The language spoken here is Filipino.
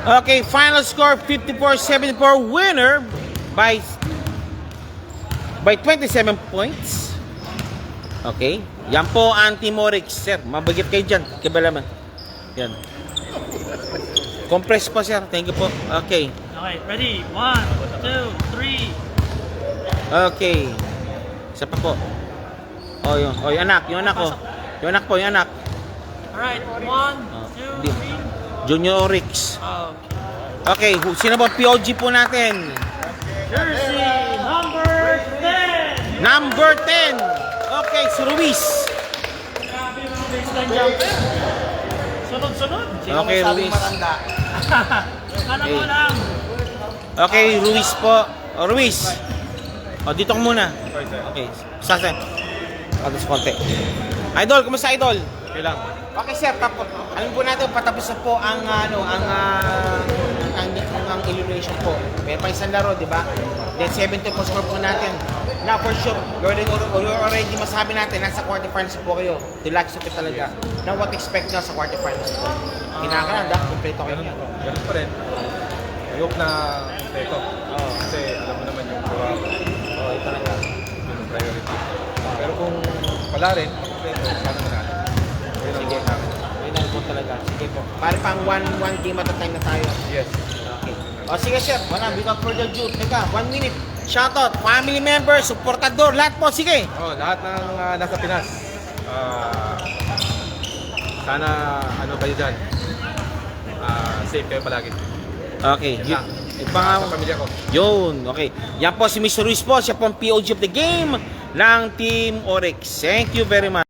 Okay, final score 54-74 winner by 27 points. Okay, yan po ang Team Oryx. Sir, mabagit kayo dyan. Kibalaman. Yan. Compress po, sir. Thank you po. Okay. Okay, ready? 1, 2, 3. Okay. Isa pa po. Oh, yung anak. Yung anak ko. Yung anak po, yung anak. Alright, 1, 2, 3. Junior Oryx. Okay. Okay, sino ba POG po natin? Jersey number 10. Number 10. Okay, si Ruiz. Grabe yung mga baseline jumper. Sunod-sunod. Okay, Ruiz. Kala mo lang. Okay, Ruiz po. Oh, Ruiz. Oh, dito ka muna. Okay, sasa. Atas konti. Idol, kumusta Idol? Okay lang. Okay sir, tapos alam po natin patapos na po ang ang elimination po. May pa isang laro, di ba? Then 7-2 po score po natin. Now for sure, you're already masabi natin nasa quarterfinals po kayo. Deluxe super talaga. Now what expect nyo sa quarterfinals po? Kinakalan, kompleto kayo niya. Ganun pa rin. I hope na kompleto. Kasi alam mo naman yung gawa ko. Oo, ito talaga. Yung priority. Pero kung wala rin, kompleto, sana manalo. Yun ang goal namin. Yun ang goal talaga. Sige po. Pare pang one game at a time na tayo. Yes. Okay. O sige sir, wala, without further ado, teka, 1 minute. Shoutout, family members, supportador, lahat po, sige. Lahat ng nasa Pinas. Sana ano kayo dyan. Safe kayo palagi. Okay. Yan lang. Sa pamilya ko. Yun, okay. Yan po si Mr. Ruiz po, siya po ang POG of the game ng Team Oryx. Thank you very much.